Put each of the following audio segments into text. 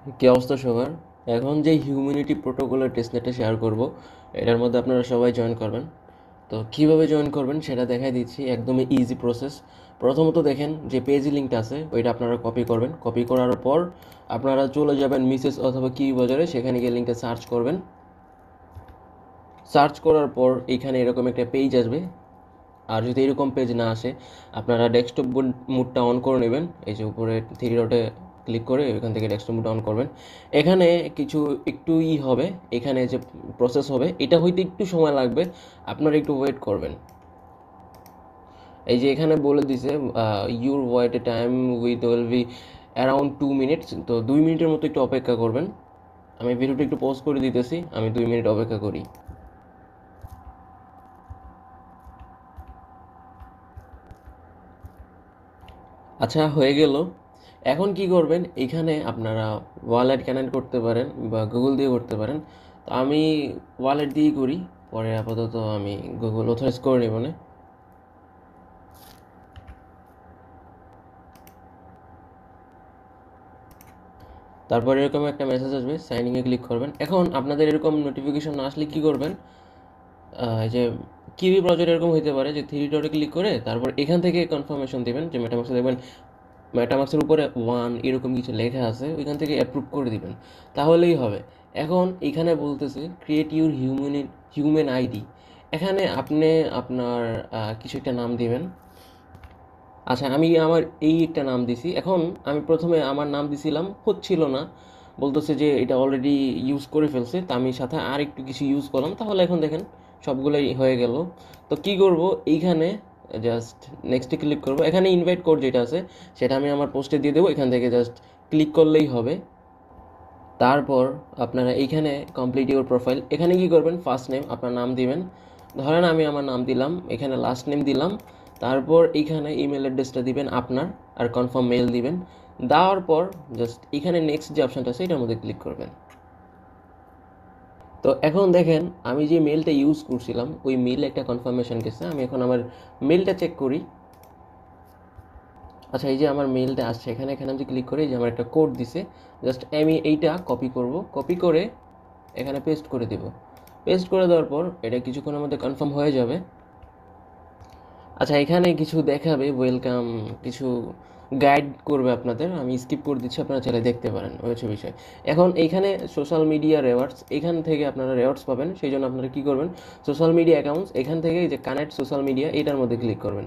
কি অবস্থা সবার? এখন যে হিউম্যানিটি প্রোটোকলের টেস্টনেটটা শেয়ার করব, এটার মধ্যে আপনারা সবাই জয়েন করবেন। তো কিভাবে জয়েন করবেন সেটা দেখাই দিচ্ছি, একদমই ইজি প্রসেস। প্রথমত দেখেন যে পেজ লিঙ্কটা আছে ওইটা আপনারা কপি করবেন। কপি করার পর আপনারা চলে যাবেন মিসেস অথবা কি বাজারে, সেখানে গিয়ে লিঙ্কটা সার্চ করবেন। সার্চ করার পর এইখানে এরকম একটা পেজ আসবে। আর যদি এরকম পেজ না আসে, আপনারা ডেস্কটপ মুডটা অন করে নেবেন। এই যে উপরে থ্রি ডটে ক্লিক করে এখান থেকে ডেস্কটপ মুডটা অন করবেন। এখানে কিছু একটু হবে, এখানে যে প্রসেস হবে এটা হইতে একটু সময় লাগবে, আপনারা একটু ওয়েট করবেন। এই যে এখানে বলে দিছে your wait a time with will be around 2 minutes. তো 2 মিনিটের মতো একটু অপেক্ষা করবেন। আমি ভিডিওটা একটু পজ করে দিতেছি, আমি 2 মিনিট অপেক্ষা করি। আচ্ছা, হয়ে গেল। এখন কি করবেন, এখানে আপনারা ওয়ালেট কানেক্ট করতে পারেন বা গুগল দিয়ে করতে পারেন। তো আমি ওয়ালেট দিয়েই করি, পরে আপাতত আমি গুগল অথরাইজ করে নেব না। তারপর এরকম একটা মেসেজ আসবে, সাইনিংয়ে ক্লিক করবেন। এখন আপনাদের এরকম নোটিফিকেশন না আসলে কী করবেন, এই যে কিউই ব্রাউজার এরকম হইতে পারে যে থ্রি ডটে ক্লিক করে তারপর এখান থেকে কনফার্মেশন দিবেন যে মেটামাক্সে দেখবেন মেটামাক্সের উপরে ওয়ান এরকম কিছু লেখা আছে, ওইখান থেকে অ্যাপ্রুভ করে দিবেন, তাহলেই হবে। এখন এখানে বলতেছে ক্রিয়েট ইউর হিউম্যান আইডি। এখানে আপনি আপনার কিছু একটা নাম দিবেন। আচ্ছা, আমি আমার এই একটা নাম দিছি। এখন আমি প্রথমে আমার নাম দিছিলাম, হচ্ছিল না, বলতেছে যে এটা অলরেডি ইউজ করে ফেলছে। তা আমি সাথে আর একটু কিছু ইউজ করলাম, তাহলে এখন দেখেন সবগুলোই হয়ে গেল। তো কি করব, এইখানে জাস্ট নেক্সটে ক্লিক করব। এখানে ইনভাইট কোড যেটা আছে সেটা আমি আমার পোস্টে দিয়ে দেবো, এখান থেকে জাস্ট ক্লিক করলেই হবে। তারপর আপনারা এইখানে কমপ্লিট ইউর প্রোফাইল, এখানে কি করবেন, ফার্স্ট নেম আপনার নাম দিবেন। ধরেন আমি আমার নাম দিলাম, এখানে লাস্ট নেম দিলাম। তারপর এইখানে ইমেল অ্যাড্রেসটা দিবেন আপনার, আর কনফার্ম মেল দিবেন। দেওয়ার পর জাস্ট এখানে নেক্সট যে অপশানটা আছে এটার মধ্যে ক্লিক করবেন। তো এখন দেখেন আমি যে মেলটা ইউজ করছিলাম ওই মেলে একটা কনফার্মেশন গেছে। আমি এখন আমার মেলটা চেক করি। আচ্ছা, এই যে আমার মেলটা আসছে, এখানে এখানে আমি ক্লিক করি, যে আমার একটা কোড দিছে। জাস্ট আমি এইটা কপি করব, কপি করে এখানে পেস্ট করে দেব। পেস্ট করে দেওয়ার পর এটা কিছুক্ষণের মধ্যে কনফার্ম হয়ে যাবে। আচ্ছা, এখানে কিছু দেখাবে ওয়েলকাম, কিছু গাইড করবে আপনাদের, আমি স্কিপ করে দিচ্ছি, আপনারা চাইলে দেখতে পারেন, ওই হচ্ছে বিষয়। এখন এইখানে সোশ্যাল মিডিয়া রেওয়ার্ডস, এখান থেকে আপনারা রেওয়ার্ডস পাবেন। সেই জন্য আপনারা কী করবেন, সোশ্যাল মিডিয়া অ্যাকাউন্টস, এখান থেকে এই যে কানেক্ট সোশ্যাল মিডিয়া এটার মধ্যে ক্লিক করবেন।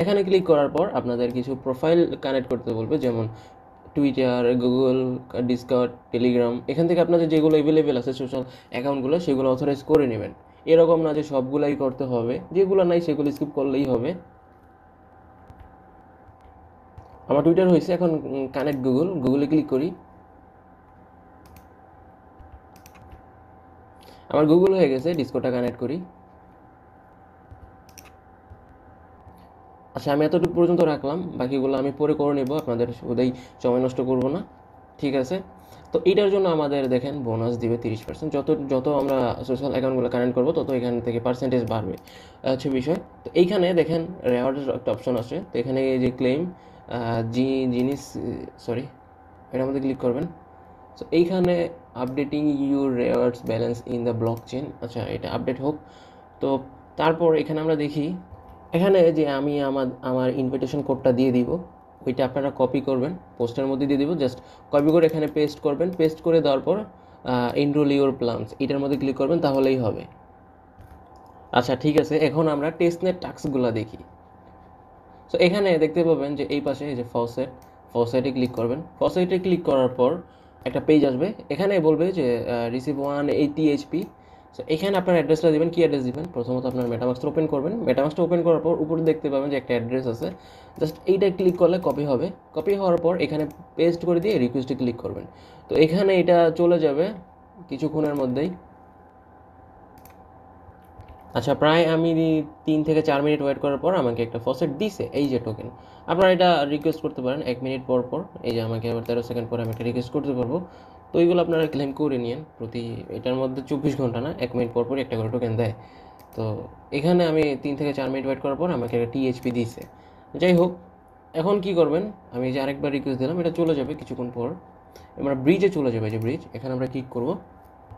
এখানে ক্লিক করার পর আপনাদের কিছু প্রোফাইল কানেক্ট করতে বলবে, যেমন টুইটার, গুগল, ডিসকর্ড, টেলিগ্রাম। এখান থেকে আপনাদের যেগুলো অ্যাভেলেবেল আছে সোশ্যাল অ্যাকাউন্টগুলো সেগুলো অথরাইজ করে নেবেন। এরকম না যে সবগুলাই করতে হবে, যেগুলো নাই সেগুলো স্কিপ করলেই হবে। আমার টুইটার হয়েছে, এখন কানেক্ট গুগলে ক্লিক করি। আমার গুগল হয়ে গেছে, ডিসকর্ডটা কানেক্ট করি। আচ্ছা, আমি এতটুকু পর্যন্ত রাখলাম, বাকিগুলো আমি পরে করে নেব, আপনাদের শুধুই সময় নষ্ট করব না। ঠিক আছে। তো এইটার জন্য আমাদের দেখেন বোনাস দিবে 30%। যত যত আমরা সোশ্যাল অ্যাকাউন্টগুলো কানেক্ট করবো তত এখান থেকে পার্সেন্টেজ বাড়বে, হচ্ছে বিষয়। তো এইখানে দেখেন রেওয়ার্ডের একটা অপশন আছে। তো এখানে এই যে ক্লেম জিনিস, সরি, এটার মধ্যে ক্লিক করবেন। সো এইখানে updating your rewards balance in the block chain, আচ্ছা এটা আপডেট হোক। তো তারপর এখানে আমরা দেখি, এখানে যে আমি আমার আমার ইনভিটেশন কোডটা দিয়ে দিব, ওইটা আপনারা কপি করবেন, পোস্টের মধ্যে দিয়ে দিব। জাস্ট কপি করে এখানে পেস্ট করবেন। পেস্ট করে দেওয়ার পর এনরোল ইউর প্ল্যানস এটার মধ্যে ক্লিক করবেন, তাহলেই হবে। আচ্ছা, ঠিক আছে, এখন আমরা টেস্টনেট টাস্কগুলো দেখি। সো এখানে দেখতে পাবেন যে এই পাশে এই যে ফসেটে ক্লিক করবেন। ফসেটে ক্লিক করার পর একটা পেজ আসবে, এখানে বলবে যে রিসিভ 180 HP। সো এখানে আপনার অ্যাড্রেসটা দেবেন। কী অ্যাড্রেস দিবেন, প্রথমত আপনার মেটামাক্সটা ওপেন করবেন। মেটামাক্সটা ওপেন করার পর উপরে দেখতে পাবেন যে একটা অ্যাড্রেস আছে, জাস্ট এইটা ক্লিক করলে কপি হবে। কপি হওয়ার পর এখানে পেস্ট করে দিয়ে রিকোয়েস্টে ক্লিক করবেন। তো এখানে এটা চলে যাবে কিছুক্ষণের মধ্যেই। আচ্ছা, প্রায় আমি 3 থেকে 4 মিনিট ওয়েট করার পর আমাকে একটা ফসেট দিছে, এই যে টোকেন। আপনারা এটা রিকোয়েস্ট করতে পারেন 1 মিনিট পর পর। এই যে আমাকে আবার 13 সেকেন্ড পরে আমি একটা রিকোয়েস্ট করতে পারবো। তো এইগুলো আপনারা ক্লেম করে নিন। প্রতি এটার মধ্যে 24 ঘন্টা না, 1 মিনিট পর পর একটা করে টোকেন দেয়। তো এখানে আমি 3 থেকে 4 মিনিট ওয়েট করার পর আমাকে একটা টিএইচপি দিছে। যাই হোক, এখন কি করবেন, আমি যে আরেকবার রিকোয়েস্ট দিলাম, এটা চলে যাবে কিছুক্ষণ পর। আমরা ব্রিজে চলে যাবে, যে ব্রিজ, এখানে আমরা ক্লিক করব।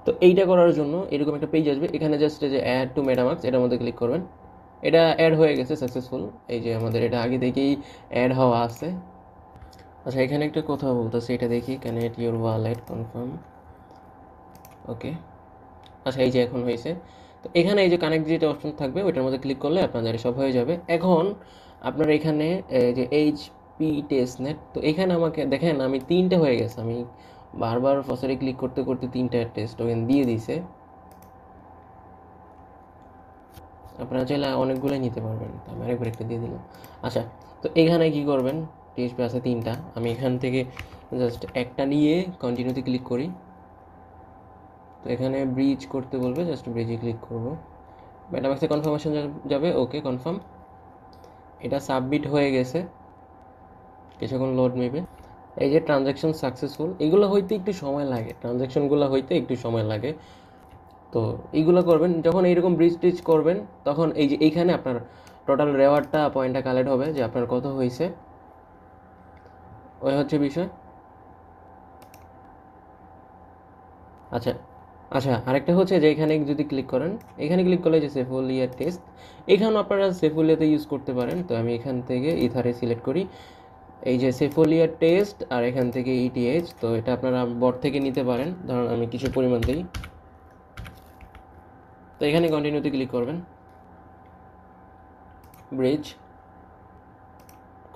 তো এইটা করার জন্য এরকম একটা পেজ আসবে, এখানে জাস্ট যে অ্যাড টু মেটামাস্ক এটার মধ্যে ক্লিক করবেন। এটা অ্যাড হয়ে গেছে সাকসেসফুল, এই যে আমাদের এটা আগে থেকেই অ্যাড হওয়া আছে। আচ্ছা এখানে একটা কথা বলতেছে, এটা দেখি, কানেক্ট ইউর ওয়ালেট কনফার্ম, ওকে। আচ্ছা এই যে এখন হয়েছে। তো এখানে এই যে কানেক্ট যেটা অপশন থাকবে ওইটার মধ্যে ক্লিক করলে আপনাদের সব হয়ে যাবে। এখন আপনার এখানে যে এইচপি টেস্ট নেট, তো এখানে আমাকে দেখেন আমি 3টে হয়ে গেছে, আমি বারবার ফসরে ক্লিক করতে করতে 3টা টেস্ট টোকেন দিয়ে দিছে। আপনারা চাইলে অনেকগুলোই নিতে পারবেন, তো আমি আরেকবার একটা দিয়ে দিলাম। আচ্ছা, তো এখানে কি করবেন, টিএসপি আছে 3টা, আমি এখান থেকে জাস্ট একটা নিয়ে কন্টিনিউতে ক্লিক করি। তো এখানে ব্রিজ করতে বলবে, জাস্ট ব্রিজে ক্লিক করব। মেটামাক্সে কনফার্মেশন যাবে, ওকে কনফার্ম। এটা সাবমিট হয়ে গেছে, কিছুক্ষণ লোড নেবে। এই যে ট্রানজ্যাকশন সাকসেসফুল, এগুলো হইতে একটু সময় লাগে, ট্রানজ্যাকশনগুলো হইতে একটু সময় লাগে। তো এইগুলো করবেন যখন এইরকম ব্রিজ টিজ করবেন, তখন এই যে এইখানে আপনার টোটাল রেওয়ার্ডটা পয়েন্টটা কালেক্ট হবে যে আপনার কত হয়েছে, ওই হচ্ছে বিষয়। আচ্ছা আচ্ছা, আরেকটা হচ্ছে যে এখানে যদি ক্লিক করেন, এখানে ক্লিক করলে যে সেফুলিয়া টেস্ট, এখানেও আপনারা সেফুলিয়াতে ইউজ করতে পারেন। তো আমি এখান থেকে ইথারে সিলেক্ট করি, এই যে সেফোলিয়া টেস্ট, আর এখান থেকে ইটিএইচ। তো এটা আপনারা বট থেকে নিতে পারেন, ধরুন আমি কিছু পরিমাণ দিই। তো এখানে কন্টিনিউতে ক্লিক করবেন, ব্রিজ,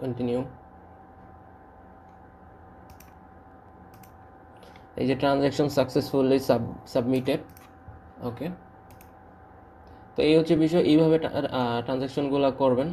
কন্টিনিউ। এই যে ট্রানজ্যাকশন সাকসেসফুলি সাবমিটেড, ওকে। তো এই হচ্ছে বিষয়, এইভাবে ট্রানজ্যাকশনগুলো করবেন।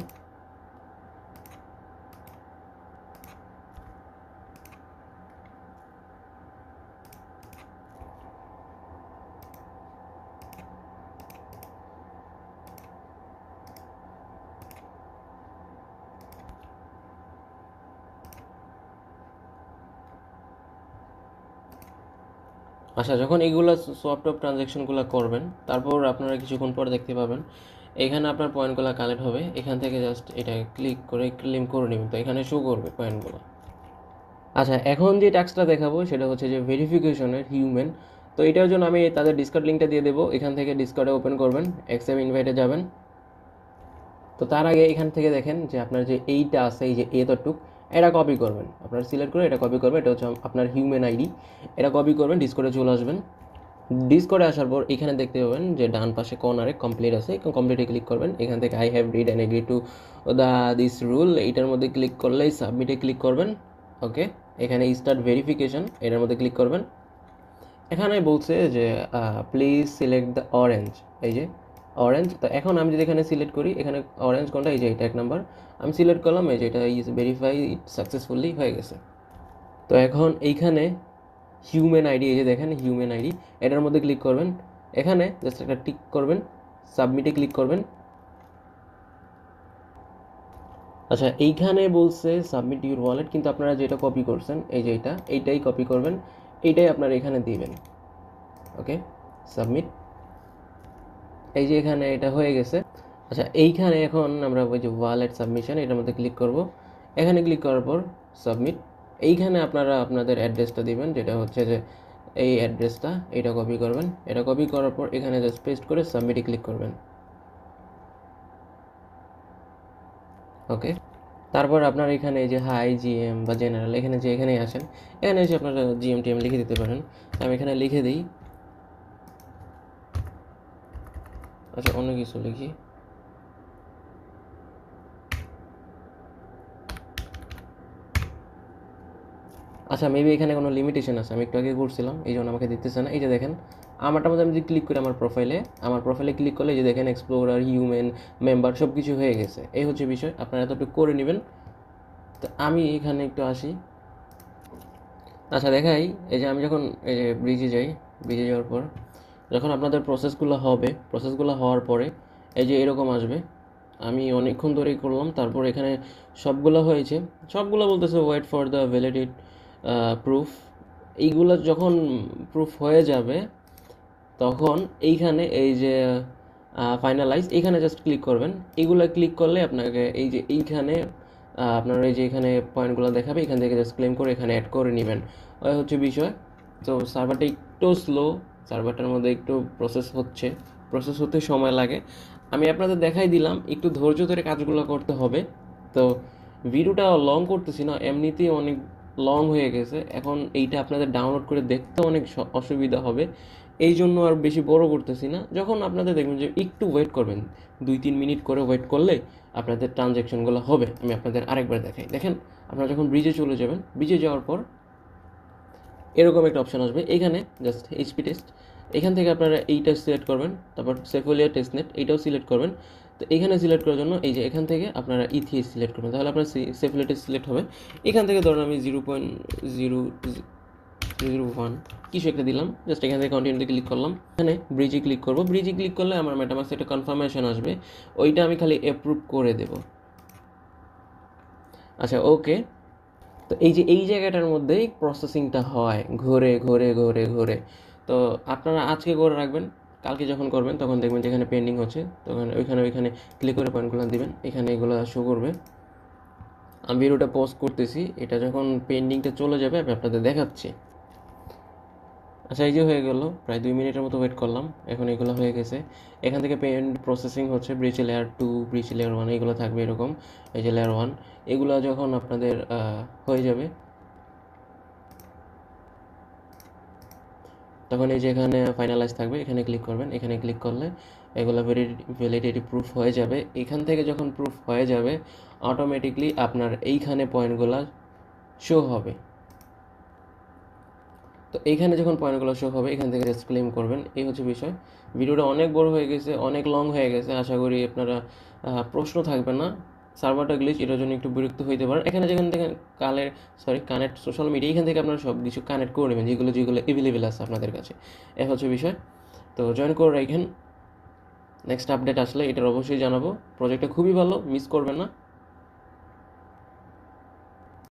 আচ্ছা, যখন এইগুলো সোয়াপ টপ ট্রানজ্যাকশনগুলো করবেন, তারপর আপনারা কিছুক্ষণ পর দেখতে পাবেন এখানে আপনার পয়েন্টগুলো কালেক্ট হবে। এখান থেকে জাস্ট এটা ক্লিক করে ক্লেম করে নেবেন, তো এখানে শো করবে পয়েন্টগুলো। আচ্ছা, এখন যে টাস্কটা দেখাবো সেটা হচ্ছে যে ভেরিফিকেশনের হিউম্যান। তো এটার জন্য আমি তাদের ডিসকার্ড লিঙ্কটা দিয়ে দেবো, এখান থেকে ডিসকার্ডে ওপেন করবেন, অ্যাকসেপ্ট ইনভাইটে যাবেন। তো তার আগে এখান থেকে দেখেন যে আপনার যে এইটা আছে, এই যে এতটুক, এটা কপি করবেন, আপনার সিলেক্ট করে এটা কপি করবেন। এটা হচ্ছে আপনার হিউম্যান আইডি, এটা কপি করবেন, ডিসকর্ডে চলে আসবেন। ডিসকর্ডে আসার পর এখানে দেখতে পাবেন যে ডান পাশে কর্নারে কমপ্লিট আছে, কমপ্লিটে ক্লিক করবেন। এখান থেকে I have read and agree to this rule, এইটার মধ্যে ক্লিক করলেই সাবমিটে ক্লিক করবেন, ওকে। এখানে স্টার্ট ভেরিফিকেশন, এটার মধ্যে ক্লিক করবেন। এখানে বলছে যে প্লিজ সিলেক্ট দ্য অরেঞ্জ, এই যে অরেঞ্জ। তো এখন আমি যদি এখানে সিলেক্ট করি, এখানে অরেঞ্জ কোনটা, এই যে এটা 1 নাম্বার আমি সিলেক্ট করলাম, এই যে এটা ইজ ভেরিফাই সাকসেসফুলি হয়ে গেছে। তো এখন এইখানে হিউম্যান আইডি, এই যে দেখেন হিউম্যান আইডি, এটার মধ্যে ক্লিক করবেন। এখানে জাস্ট একটা টিক করবেন, সাবমিটে ক্লিক করবেন। আচ্ছা, এইখানে বলছে সাবমিট ইউর ওয়ালেট, কিন্তু আপনারা যেটা কপি করছেন, এই যে এইটাই কপি করবেন, এইটাই আপনারা এখানে দিবেন, ওকে। সাবমিট, এই যে এখানে এটা হয়ে গেছে। আচ্ছা, এইখানে এখন আমরা ওই যে ওয়ালেট সাবমিশন, এটার মধ্যে ক্লিক করব। এখানে ক্লিক করার পর সাবমিট। এইখানে আপনারা আপনাদের অ্যাড্রেসটা দিবেন, যেটা হচ্ছে যে এই অ্যাড্রেসটা, এটা কপি করবেন। এটা কপি করার পর এখানে জাস্ট পেস্ট করে সাবমিটে ক্লিক করবেন, ওকে। তারপর আপনার এখানে এই যে হাই জিএম বা জেনারেল, এখানে যে এখানেই আসেন, এখানে এসে আপনারা জিএম টিএম লিখে দিতে পারেন। আমি এখানে লিখে দিই, আচ্ছা অন্য কিছু লিখি। আচ্ছা, মেবি এখানে কোনো লিমিটেশন আছে, আমি একটু আগে করছিলাম, এই জন্য আমাকে দিতেছে না। এই যে দেখেন আমারটার মধ্যে আমি যদি ক্লিক করি আমার প্রোফাইলে ক্লিক করলে যে দেখেন এক্সপ্লোরার, হিউম্যান, মেম্বার সব কিছু হয়ে গেছে। এই হচ্ছে বিষয়, আপনারা এতটুকু করে নেবেন। তো আমি এখানে একটু আসি। আচ্ছা দেখাই, এই যে আমি যখন এই যে ব্রিজে যাওয়ার পর যখন আপনাদের প্রসেসগুলো হওয়ার পরে এই যে এরকম আসবে। আমি অনেকক্ষণ ধরেই করলাম, তারপর এখানে সবগুলো হয়েছে। সবগুলো বলতেছে wait for the validate proof. এইগুলো যখন প্রুফ হয়ে যাবে, তখন এইখানে এই যে ফাইনালাইজ, এইখানে জাস্ট ক্লিক করবেন। এইগুলো ক্লিক করলে আপনাকে এই যে এইখানে আপনারা এই যে এখানে পয়েন্টগুলো দেখাবে, এখান থেকে জাস্ট ক্লেম করে এখানে অ্যাড করে নেবেন, ওই হচ্ছে বিষয়। তো সার্ভারটা একটু স্লো, সার্ভারটার মধ্যে একটু প্রসেস হতে সময় লাগে। আমি আপনাদের দেখাই দিলাম, একটু ধৈর্য ধরে কাজগুলো করতে হবে। তো ভিডিওটা লং করতেছি না, এমনিতেই অনেক লং হয়ে গেছে, এখন এইটা আপনাদের ডাউনলোড করে দেখতে অনেক অসুবিধা হবে, এই জন্য আর বেশি বড় করতেছি না। যখন আপনাদের দেখবেন যে একটু ওয়েট করবেন, 2-3 মিনিট করে ওয়েট করলে আপনাদের ট্রানজ্যাকশনগুলো হবে। আমি আপনাদের আরেকবার দেখাই, দেখেন আপনারা যখন ব্রিজে চলে যাবেন, ব্রিজে যাওয়ার পর এরকম একটা অপশন আসবে, এখানে জাস্ট এইচপি টেস্ট, এখান থেকে আপনারা এইটা সিলেক্ট করবেন, তারপর সেফোলিয়া টেস্টনেট এইটাও সিলেক্ট করবেন। তো এখানে সিলেক্ট করার জন্য এই যে এখান থেকে আপনারা ইথিএস সিলেক্ট করবেন, তাহলে আপনার সেফোলিয়া টেস্ট সিলেক্ট হবে। এখান থেকে ধরুন আমি 0.001 কিছু একটা দিলাম, জাস্ট এখান থেকে কন্টিনিউতে ক্লিক করলাম, এখানে ব্রিজে ক্লিক করব। ব্রিজে ক্লিক করলে আমার মেটামাস্ক একটা কনফার্মেশন আসবে, ওইটা আমি খালি অ্যাপ্রুভ করে দেব। আচ্ছা, ওকে। তো এই যে এই জায়গাটার মধ্যেই প্রসেসিংটা হয় ঘুরে ঘুরে ঘুরে ঘুরে। তো আপনারা আজকে করে রাখবেন, কালকে যখন করবেন তখন দেখবেন যে এখানে পেন্ডিং হচ্ছে, তখন ওইখানে ক্লিক করে পয়েন্টগুলো দিবেন, এখানে এগুলো শো করবে। আমি ভিডিওটা পোস্ট করতেছি, এটা যখন পেন্ডিংটা চলে যাবে আমি আপনাদের দেখাচ্ছি। আচ্ছা, এই যে হয়ে গেল, প্রায় 2 মিনিটের মতো ওয়েট করলাম, এখন এগুলো হয়ে গেছে। এখান থেকে পেমেন্ট প্রসেসিং হচ্ছে, ব্রিজ লেয়ার 2, ব্রিজ লেয়ার 1 এগুলো থাকবে এরকম। এই যে লেয়ার 1 এগুলো যখন আপনাদের হয়ে যাবে, তখন এই যে এখানে ফাইনালাইজ থাকবে, এখানে ক্লিক করবেন। এখানে ক্লিক করলে এগুলো ভ্যালিডিটি প্রুফ হয়ে যাবে। এখান থেকে যখন প্রুফ হয়ে যাবে অটোমেটিকলি আপনার এইখানে পয়েন্টগুলো শো হবে। তো এইখানে যখন পয়েন্টগুলো শো হবে এখান থেকে জাস্ট ক্লেম করবেন, এই হচ্ছে বিষয়। ভিডিওটা অনেক বড় হয়ে গেছে, অনেক লং হয়ে গেছে, আশা করি আপনারা প্রশ্ন থাকবে না। সার্ভারটা গ্লিচ, এটার জন্য একটু বিরক্ত হইতে পারেন। এখানে যেখান থেকে কানেক্ট সোশ্যাল মিডিয়া, এখান থেকে আপনারা সব কিছু কানেক্ট করে নেবেন, যেগুলো যেগুলো অ্যাভেলেবেল আছে আপনাদের কাছে, এ হচ্ছে বিষয়। তো জয়েন করে রাখেন, নেক্সট আপডেট আসলে এটার অবশ্যই জানাবো। প্রজেক্টটা খুবই ভালো, মিস করবেন না।